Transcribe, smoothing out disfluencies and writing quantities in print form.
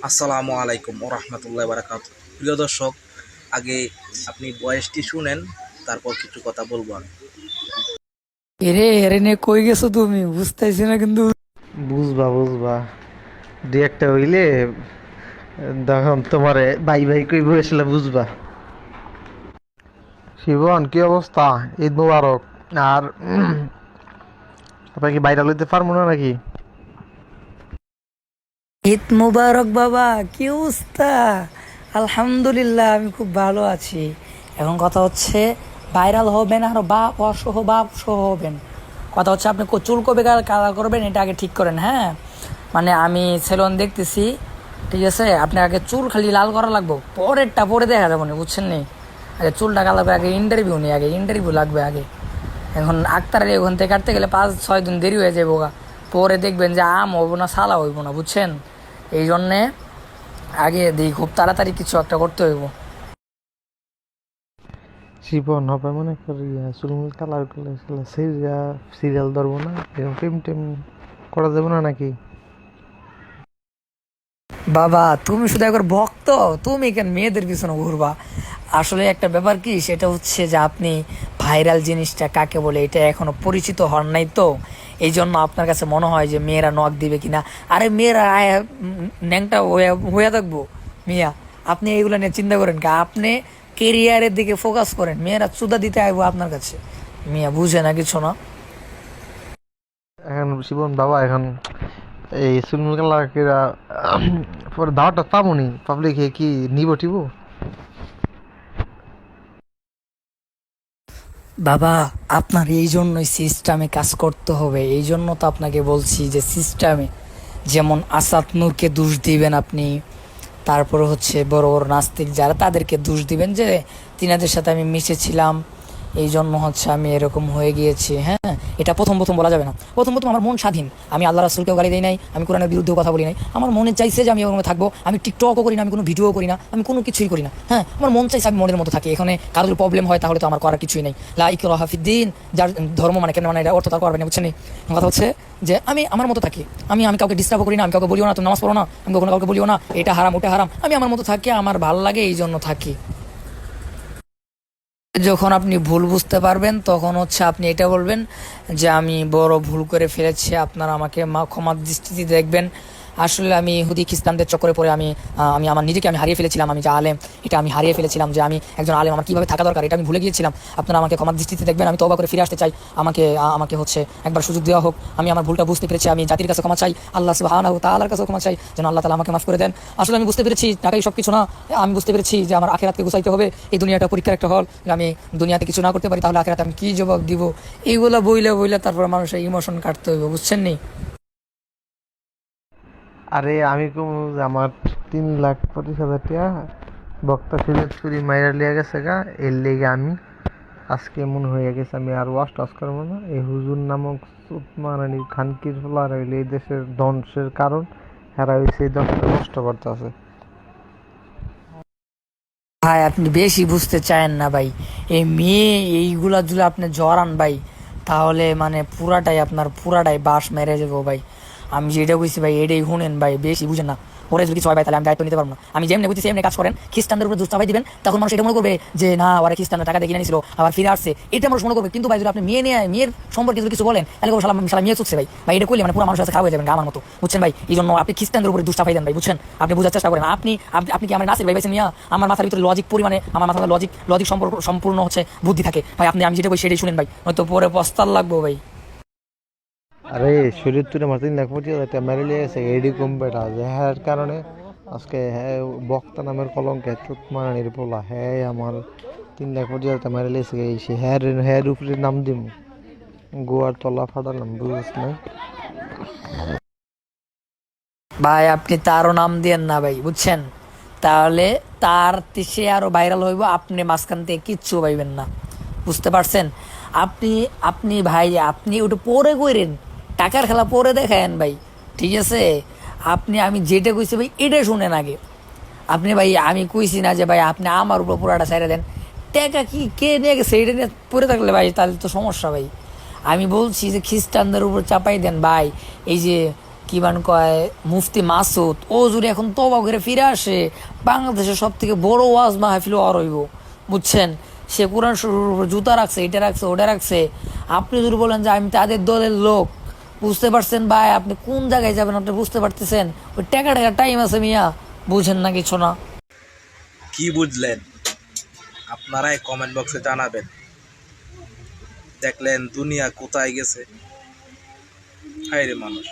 আসসালামু আলাইকুম ও রহমতুল্লাহ বারাকাত। প্রিয় দর্শক, আগে আপনি বয়সটি শুনেন, তারপর কিছু কথা বলবো আমি। এরে এরে নে কই গেছো তুমি বুঝতেছি না কিন্তু। বুঝবা বুঝবা, দুই একটা হইলে তখন তোমারে বাই বাই কই বসলে বুঝবা। শিবন, কি অবস্থা? ঈদ মুবারক। আর আপনার কি বাইরে লইতে পারবো না নাকি? ঈদ মুবারক বাবা, কি অবস্থা? আলহামদুলিল্লাহ, আমি খুব ভালো আছি। এখন কথা হচ্ছে ভাইরাল হবেন আর বাপ সহ হবেন। কথা হচ্ছে আপনি চুল কবে কালার করবেন এটা আগে ঠিক করেন, হ্যাঁ? মানে আমি সেলুন দেখতেছি, ঠিক আছে? আপনি আগে চুল খালি লাল করা লাগবো, পরেরটা পরে দেখা যাবো না, বুঝছেন নি? আগে চুলটা কালার করে আগে ইন্টারভিউ নেই, আগে ইন্টারভিউ লাগবে আগে। এখন আক্তারের ওখান থেকে কাটতে গেলে 5-6 দিন দেরি হয়ে যাবো গা। পরে দেখবেন যে আম হইব না সালা হইব না, বুঝছেন? এই জন্যে আগে দিই খুব তাড়াতাড়ি কিছু একটা করতে হইব। শিবন হবে মনে করি চুলমুল কালার করলে সিরিয়াল ধরবো না, এরকম টেম টেম করা যাবে না নাকি? বাবা তুমি শুধু একবার ভক্ত, তুমি কেন মেয়েদের পিছনে ঘুরবা? আসলে একটা ব্যাপার কি, সেটা হচ্ছে যে আপনি ভাইরাল জিনিসটা কাকে বলে এটা এখনো পরিচিত হন নাই তো। এই জন্য আপনার কাছে মনে হয় যে মেয়েরা নক দিবে কিনা। আরে মেয়েরা ন্যাংটা হয়ে থাকবো মিয়া। আপনি এইগুলো নিয়ে চিন্তা করেন কা? আপনি কেরিয়ারের দিকে ফোকাস করেন, মেয়েরা চুদা দিতে আইবো আপনার কাছে। মিয়া বুঝে না কিছু না। এখন শিবন বাবা, এখন এই চুলমুল কালার কেরা পরে দাওয়াটা পাবনি, পাবলিক কি নিব টিব? বাবা আপনার এই জন্যই সিস্টেমে কাজ করতে হবে, এই জন্য তো আপনাকে বলছি যে সিস্টেমে, যেমন আসাদ নূরকে দোষ দিবেন আপনি। তারপরে হচ্ছে বড় বড় নাস্তিক যারা, তাদেরকে দোষ দিবেন যে তিনাদের সাথে আমি মিশেছিলাম, এই জন্য হচ্ছে আমি এরকম হয়ে গিয়েছি। হ্যাঁ, এটা প্রথম প্রথম বলা যাবে না। প্রথম প্রথম আমার মন স্বাধীন, আমি আল্লাহ রাসূলকেও গালি দেই নাই, আমি কোরআনের বিরুদ্ধেও কথা বলি নাই। আমার মনে চাইছে যে আমি ওরকম থাকবো, আমি টিকটকও করি না, আমি কোনো ভিডিও করি না, আমি কোনো কিছুই করি না। হ্যাঁ, আমার মন চাইছে আমি মনের মতো থাকি। এখানে কারোর প্রবলেম হয় তাহলে তো আমার করার কিছুই নেই। লা ইকরাহা ফিদ্দিন, যার ধর্ম মানে কেন মানে এটা অর্থ তার করবে না, বুঝছেন? কথা হচ্ছে যে আমি আমার মতো থাকি, আমি কাউকে ডিস্টার্ব করি না, আমি কাউকে বলিও না তুমি নামাজ পড়ো না, আমি কখনো কাউকে বলিও না এটা হারাম ওটা হারাম। আমি আমার মতো থাকি, আমার ভালো লাগে এই জন্য থাকি। যখন আপনি ভুল বুঝতে পারবেন তখন হচ্ছে আপনি এটা বলবেন যে আমি বড় ভুল করে ফেলেছি, আপনারা আমাকে ক্ষমার দৃষ্টিতে দেখবেন। আসলে আমি ইহুদি খ্রিস্টানদের চক্করে পড়ে আমি আমার নিজেকে আমি হারিয়ে ফেলেছিলাম। আমি যে আলেম এটা আমি হারিয়ে ফেলেছিলাম, যে আমি একজন আলেম আমার কীভাবে থাকা দরকার এটা আমি ভুলে গিয়েছিলাম। আপনারা আমাকে ক্ষমার দৃষ্টিতে দেখবেন, আমি তওবা করে ফিরে আসতে চাই। আমাকে হচ্ছে একবার সুযোগ দেওয়া হোক। আমি আমার ভুলটা বুঝতে পেরেছি, আমি জাতির কাছে ক্ষমা চাই, আল্লাহ সুবহানাহু ওয়া তাআলার কাছেও ক্ষমা চাই, যেন আল্লাহ তাআলা আমাকে মাফ করে দেন। আসলে আমি বুঝতে পেরেছি টাকাই সব কিছু না। আমি বুঝতে পেরেছি যে আমার আখেরাতকে গুছাইতে হবে, এই দুনিয়াটা পরীক্ষার একটা হল। আমি দুনিয়াতে কিছু না করতে পারি তাহলে আখেরাতে আমি কি জবাব দিব? এইগুলো বইলে বইলে তারপর মানুষের ইমোশন কাটতে হইব, বুঝছেন নি? আরে আমি কম, আমার 3,25,000 টাকা বক্তা সিলেক্ট করি মাইরা লিয়া গেছে গা, এর লেগে আমি আজকে মনে হয়ে গেছে আমি আর ওয়াশ টাশ করবো না। এই হুজুর নামক মারানি খানকির ফলার হইলে এই দেশের ধ্বংসের কারণ। হেরা হয়েছে এই দেশটা নষ্ট করতে আছে। ভাই আপনি বেশি বুঝতে চায়েন না ভাই। এই মেয়ে এইগুলা যদি আপনি জড়ান ভাই, তাহলে মানে পুরাটাই বাস মেরে যাবো ভাই। আমি যেটা বুঝছি ভাই এটাই শুনেন ভাই, বেশি বুঝেন না। ওরে যদি কিছু হয় ভাই তাহলে আমি দায়িত্ব নিতে পারবো না। আমি যেমনি বুঝছি সেমনি কাজ করেন, খ্রিস্টানদের উপরে দুষ্টাভাই দিবেন, তখন মানুষ এটা মনে করবে যে না ওরা খ্রিস্টানরা টাকা দিয়ে কিনে নিয়েছিল আবার ফিরে আসছে, এটা মানুষ মনে করবে। কিন্তু ভাই যদি আপনি মেয়ের সম্পর্কে যদি কিছু বলেন তাহলে সালাম সালাম মেয়ে চুকছে ভাই। ভাই এটা করলে মানে পুরো মানুষ কাছে খারাপ হয়ে যাবেন আমার মতো, বুঝছেন ভাই? এই জন্য আপনি খ্রিস্টানদের উপরে দুষ্টাভাই দেন ভাই, বুঝছেন? আপনি বোঝার চেষ্টা করেন। আপনি কি আমার নাসির ভাই বেছে নিয়ে আমার মাথার ভিতরে লজিক পরিমাণে, আমার মাথার লজিক সম্পূর্ণ হচ্ছে বুদ্ধি থাকে ভাই। আমি যেটা বলি সেটাই শুনেন ভাই, হয়তো পরে পস্তাল লাগবো ভাই। আরে শরীর তুলে আমার 3,25,000 টাকা মেরে লিয়ে গেছে এডি কম বেটা, যে হ্যাঁ কারণে আজকে হ্যাঁ বক্তা নামের কলঙ্কে চুত মারানির পোলা হ্যাঁ আমার 3,25,000 টাকা মেরে লিয়েছে। এই সে হ্যার উপরে নাম দিম, গোয়ার তলা ফাটালাম, বুঝিস না? ভাই আপনি তারও নাম দিয়েন না ভাই, বুঝছেন? তাহলে সে আরো ভাইরাল হইব, আপনি মাঝখান থেকে কিচ্ছু পাইবেন না, বুঝতে পারছেন? আপনি আপনি ভাই আপনি ওটা পরে কইরেন, টাকার খেলা পরে দেখায়েন ভাই, ঠিক আছে? আমি যেটা কইছি ভাই এটা শুনেন আগে। আপনি ভাই আমি কইছি না যে ভাই আপনি আমার উপর পুরাটা ছেড়ে দেন। টাকা কি কে নিয়ে গেছে এটা নিয়ে পড়ে থাকলে ভাই তাহলে তো সমস্যা ভাই। আমি বলছি যে খ্রিস্টানদের উপর চাপাই দেন ভাই। এই যে কি বান কয় মুফতি মাসুদ ও যদি এখন তওবা করে ফিরে আসে, বাংলাদেশের সব থেকে বড় ওয়াজ মাহফিল আর হইব, বুঝছেন? সে কোরআন শরীফের উপর জুতা রাখছে, এটা রাখছে, ওটা রাখছে। আপনি যদি বলেন যে আমি তাদের দলের লোক, বুঝতে পারছেন ভাই? আপনি কোন জায়গায় যাবেন আপনি বুঝতে পারতেছেন? ওই টাকা টাইম আছে মিয়া, বুঝেন না কিছু না। কি বুঝলেন আপনারাই কমেন্ট বক্সে জানাবেন। দেখলেন দুনিয়া কোথায় গেছে। হায় রে মানুষ।